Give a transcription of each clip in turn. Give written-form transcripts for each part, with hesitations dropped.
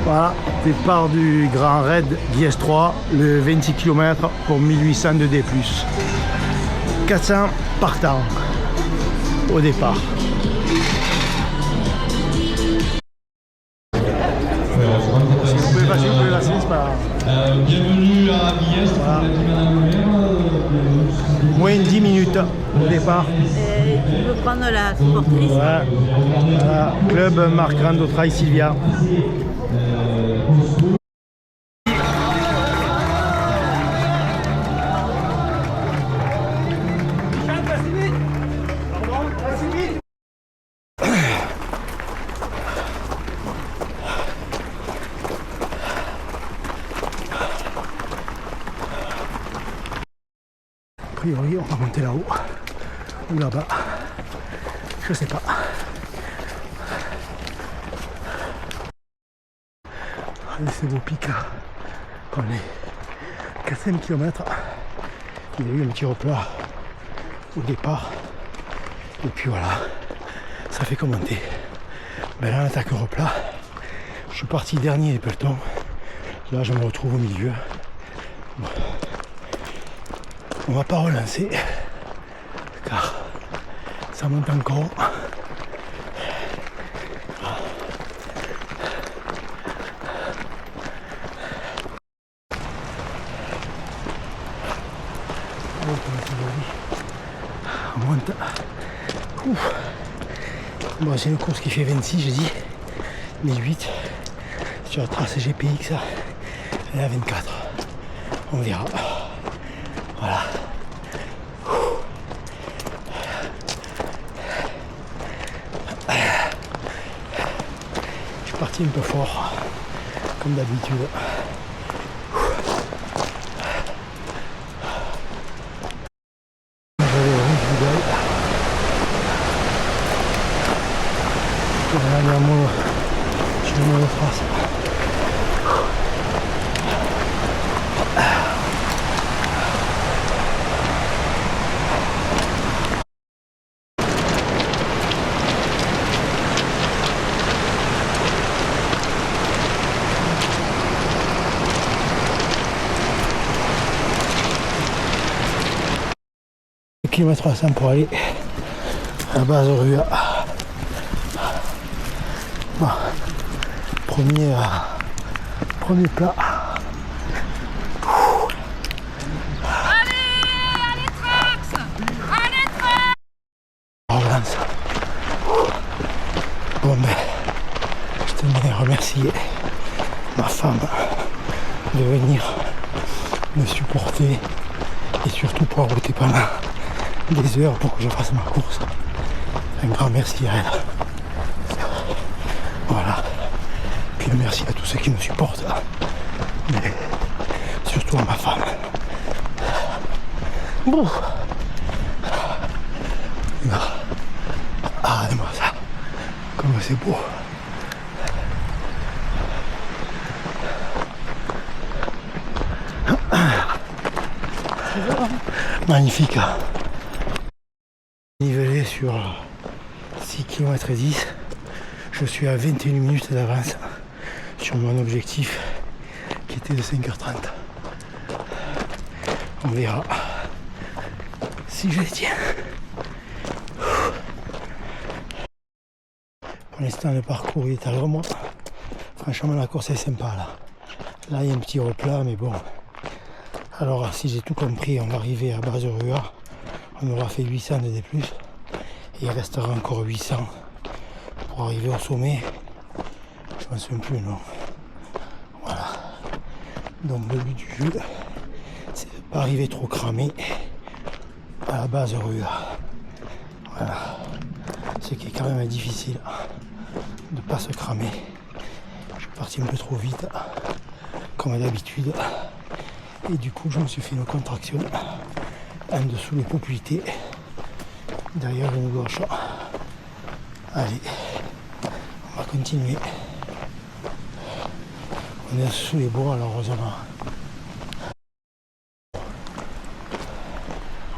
Voilà, départ du Grand Raid d'IS3, le 26 km pour 1800 de D+. 400 partants au départ. Si vous pouvez passer, c'est pas grave. Bienvenue à Bieste, voilà. Madame Moins de 10 minutes au départ. Tu peux prendre la supportrice. Ouais. Voilà. Club Marc Randotrail Sylvia. A priori, on va monter là-haut ou là-bas, je sais pas. Allez, ces beaux pics là, on est 400 km. Il y a eu un petit replat au départ, et puis voilà, ça fait commenter. Ben là, on attaque un replat. Je suis parti dernier des pelotons, là je me retrouve au milieu. Bon. On va pas relancer car ça monte encore. On monte. Ouf. Bon, c'est une course qui fait 26, je dis 18 sur la trace GPX, elle est à 24. On verra. Voilà. Je suis parti un peu fort, comme d'habitude. Je vais me trace. Kilomètre 300 pour aller à la base Rua. Bon, premier plat. Allez Trax. Allez Trax. On relance. Bon ben, je tenais à remercier ma femme de venir me supporter et surtout pour avoir été pendant des heures pour que je fasse ma course. Un grand merci à elle. Voilà. Puis un merci à tous ceux qui me supportent. Mais surtout à ma femme. Bon. Ah, regardez-moi ça. Comme c'est beau. Magnifique. Nivelé sur 6 km et 10. Je suis à 21 minutes d'avance sur mon objectif qui était de 5h30. On verra si je les tiens. Pour l'instant, le parcours il est à moi. Franchement, la course est sympa là. Là, il y a un petit replat, mais bon. Alors, si j'ai tout compris, on va arriver à base de Rua. On aura fait 800 de D+. Et il restera encore 800 pour arriver au sommet. Je m'en souviens plus, non. Voilà. Donc le but du jeu, c'est de ne pas arriver trop cramé à la base Rua. Voilà. Ce qui est quand même difficile de ne pas se cramer. Je suis parti un peu trop vite, comme d'habitude. Et du coup, je me suis fait une contraction en dessous des populités, derrière une gauche. Allez, on va continuer. On est sous les bois, alors heureusement.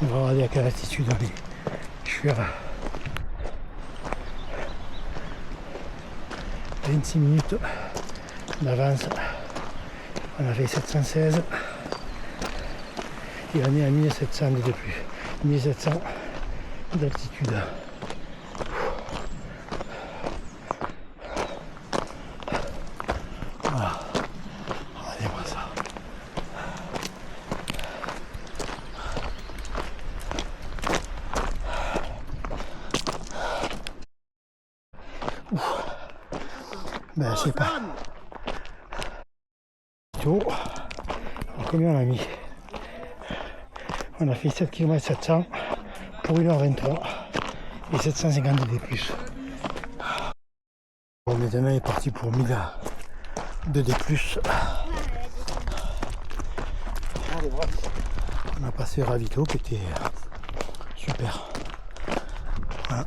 On va regarder à quelle altitude on est. Je suis à 26 minutes d'avance. On a fait 716 et on est à 1700 de plus. 1700 d'altitude. Voilà. Regardez-moi ça. Ouf. Ben c'est pas tout. Combien on a mis? On a fait 7 km 700 pour 1h23 et 750 de plus. Bon, maintenant il est parti pour 1000 de D+. On a passé Ravito qui était super. Voilà.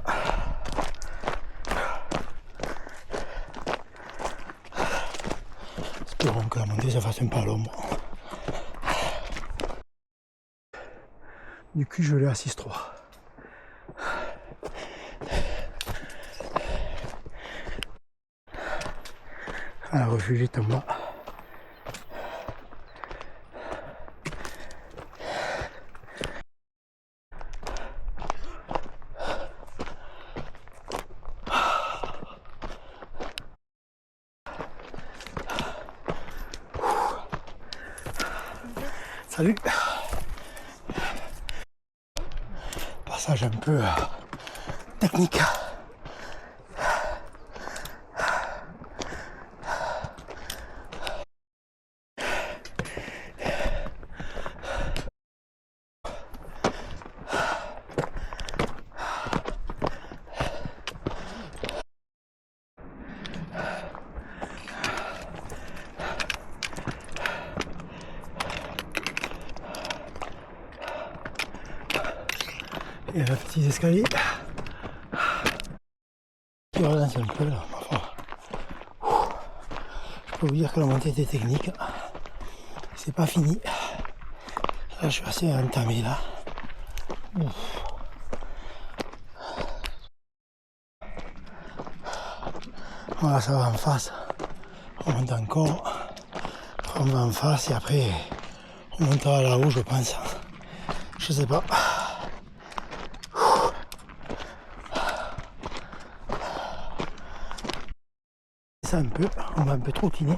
Espérons que la montée se fasse un peu à l'ombre. Du coup je l'ai à 6-3. À la refuge est en bas. Salut. Passage un peu technique. Et là, petits escaliers qui relancent un peu là. Je peux vous dire que la montée était technique. C'est pas fini. Là, je suis assez entamé là. Ouf. Voilà, ça va en face. On monte encore. On va en face et après on montera là-haut, je pense. Je sais pas. Ça un peu, on va un peu trottiner.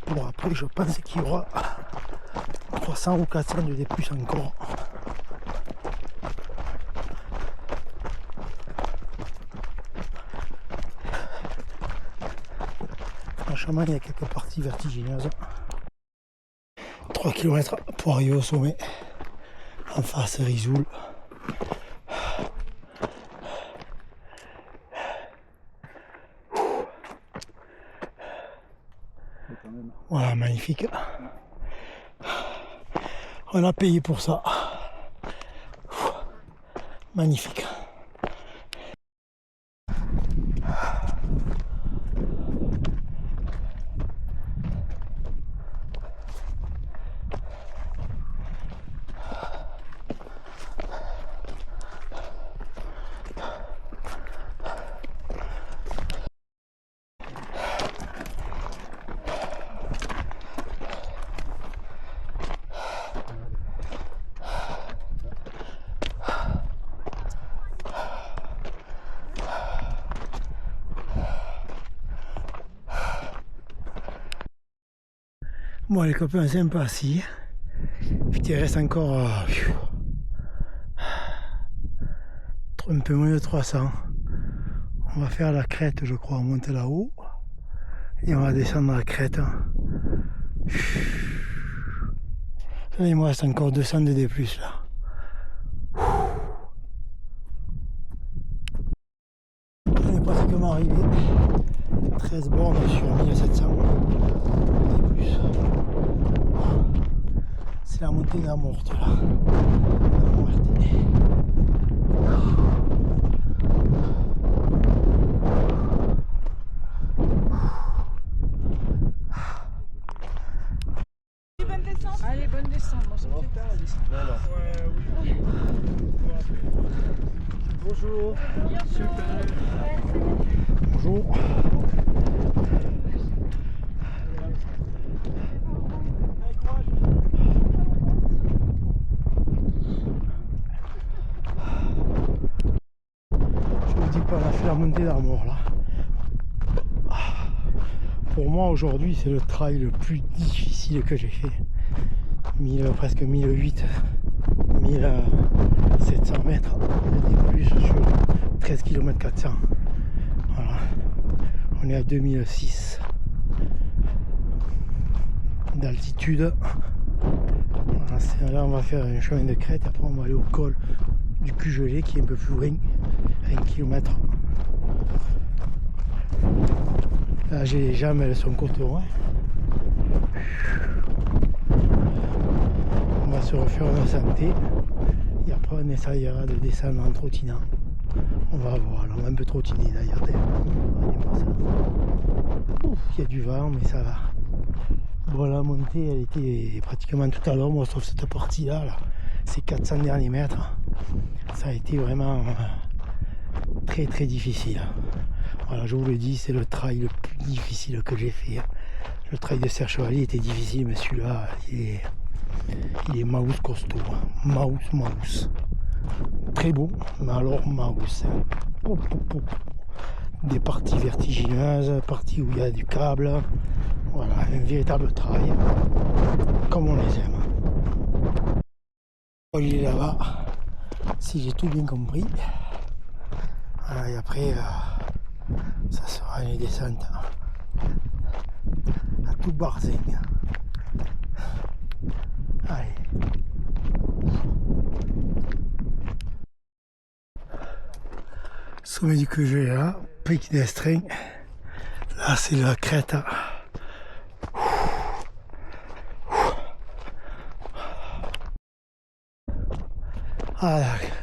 Bon après je pense qu'il y aura 300 ou 400 de D+ encore. Franchement il y a quelques parties vertigineuses. 3 km pour arriver au sommet. En face Risoul. Voilà, magnifique. On a payé pour ça. Magnifique. Bon les copains, c'est un peu assis. Putain, il reste encore un peu moins de 300. On va faire la crête, je crois, on monte là-haut. Et on va descendre la crête. Là, il me reste encore 200 de D+, là. On est pratiquement arrivé. 13 bornes sur 1700 D+. C'est la montée de la morte là. La morte. Allez, bonne descente. Moi, ça me fait peur la descente. Oui. Bonjour. Super. Bonjour. mort là. Pour moi aujourd'hui c'est le trail le plus difficile que j'ai fait. Presque 1008, 1700 mètres et plus sur 13 km 400. Voilà. On est à 2006 d'altitude. Voilà, là on va faire un chemin de crête, après on va aller au col du cul gelé qui est un peu plus loin, à 1 km. Là j'ai les jambes, elles sont coton. On va se refaire une santé et après on essayera de descendre en trottinant. On va voir, là on va un peu trottiner d'ailleurs. Il y a du vent mais ça va. Bon, la montée elle était pratiquement tout à l'ombre sauf cette partie là, ces 400 derniers mètres. Ça a été vraiment très très difficile. Voilà, je vous le dis, c'est le trail le plus difficile que j'ai fait. Le trail de Serre Chevalier était difficile, mais celui-là, il est mouse costaud. Mouse. Très beau, mais alors mouse. Des parties vertigineuses, parties où il y a du câble. Voilà, un véritable trail, comme on les aime. Il est là-bas, si j'ai tout bien compris. Voilà, et après, ça sera une descente à tout barzingue. Allez. Sommet du QG là, pic d'Estring. Là c'est la crête. Ah,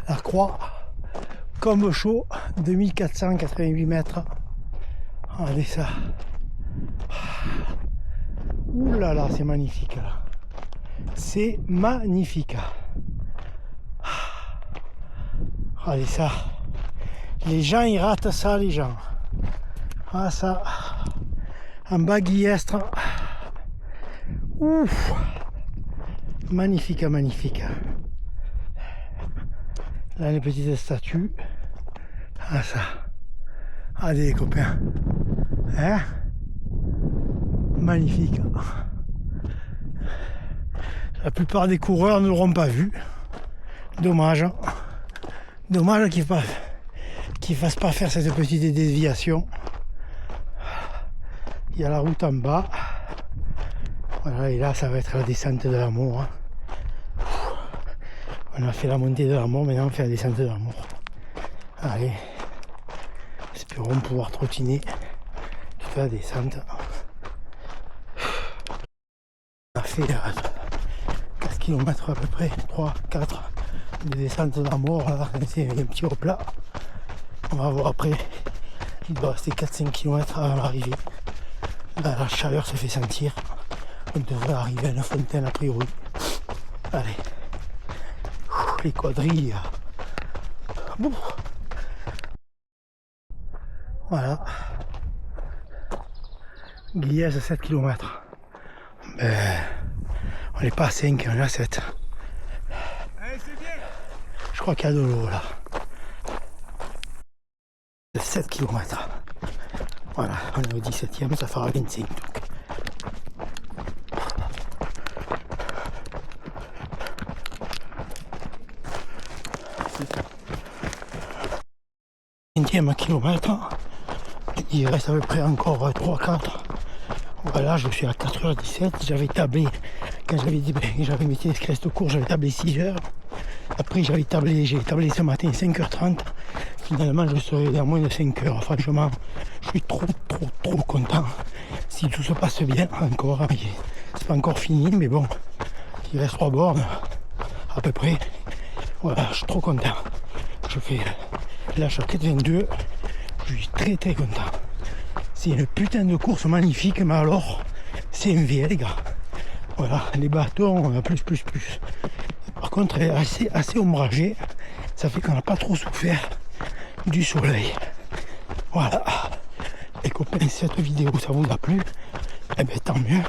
la croix, comme chaud, 2488 mètres. Regardez ça. Ouh là là, c'est magnifique là. C'est magnifique. Regardez ça. Les gens, ils ratent ça, les gens. Ah ça. Un bas guillestre. Ouf. Magnifique, magnifique. Là, les petites statues. Ah ça. Allez les copains. Hein? Magnifique. La plupart des coureurs ne l'auront pas vu. Dommage. Dommage qu'ils ne fassent pas faire cette petite déviation. Il y a la route en bas. Voilà, et là ça va être la descente de l'amour. On a fait la montée de l'amour, maintenant on fait la descente de l'amour. Allez, espérons pouvoir trottiner toute la descente. On a fait 4 km à peu près, 3, 4 de descente de l'amour, là c'est un petit replat. On va voir après, il doit rester 4-5 km avant l'arrivée. Là, la chaleur se fait sentir, on devrait arriver à une fontaine a priori. Allez. Les quadrilles. Bon. Voilà. Guillez 7 km. Ben, on n'est pas à 5, on est à 7. Allez, c'est bien. Je crois qu'il y a de l'eau là. 7 km. Voilà, on est au 17e, ça fera 25 donc. Kilomètre, il reste à peu près encore 3-4. Voilà, je suis à 4h17. J'avais tablé, quand j'avais mis les restes court, j'avais tablé 6h. Après j'ai tablé ce matin 5h30. Finalement je serai dans moins de 5h. Franchement, je suis trop content. Si tout se passe bien encore, c'est pas encore fini, mais bon, il reste 3 bornes à peu près. Voilà, je suis trop content. Je fais la chaquette 22, je suis très content. C'est une putain de course magnifique, mais alors c'est un vie les gars. Voilà, les bâtons plus. Par contre elle est assez ombragée, ça fait qu'on n'a pas trop souffert du soleil. Voilà. Les copains, si cette vidéo ça vous a plu, eh ben tant mieux.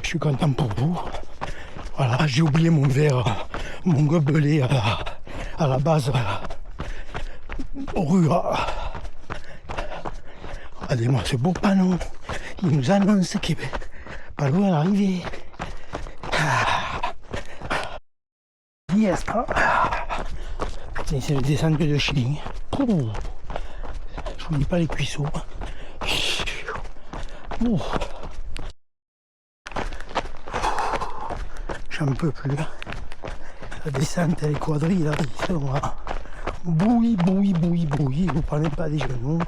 Je suis content pour vous. Voilà, j'ai oublié mon verre, mon gobelet à la base. Au Rua. Regardez-moi ce beau panneau. Il nous annonce qu'il est pas loin à l'arrivée. Diestra. Putain, c'est le descente de Schilling. Je vous dis pas les cuisseaux. J'en peux plus. La descente elle est quadrille, bouille, vous prenez pas des genoux.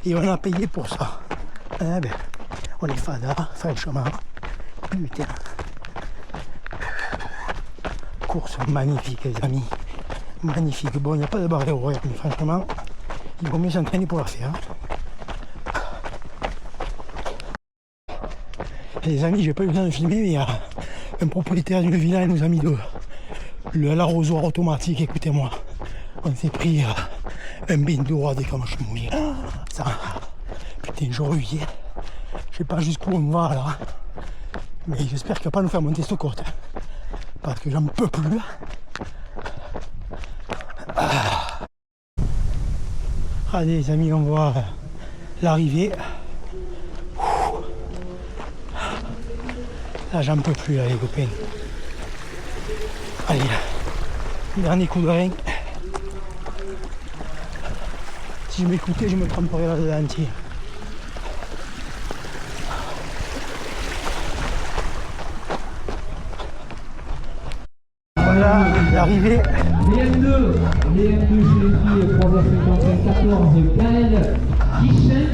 Et on a payé pour ça. Eh ben, on est fada, franchement. Putain. Course magnifique les amis. Magnifique. Bon, il n'y a pas de barrière horaire, mais franchement, il vaut mieux s'entraîner pour la faire. Les amis, j'ai pas eu le temps de filmer, mais il y a un propriétaire d'une villa, il nous a mis l'arrosoir automatique, écoutez-moi. On s'est pris un bain d'eau dès qu'on je suis mouillé. Ça, putain, j'aurais eu. Je sais pas jusqu'où on va là. Mais j'espère qu'il va pas nous faire monter cette côte. Parce que j'en peux plus. Allez les amis, on voit l'arrivée. Là j'en peux plus là les copains. Allez là, dernier coup de rein. Si je m'écoutais, je me tremperais là dedans entier. Voilà l'arrivée. Les M2 chez les filles 3h54, 14 Gaël Guichet.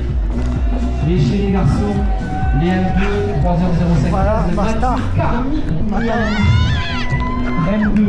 Et chez les garçons, les M2 3h05, Voilà, basta. Carmi M2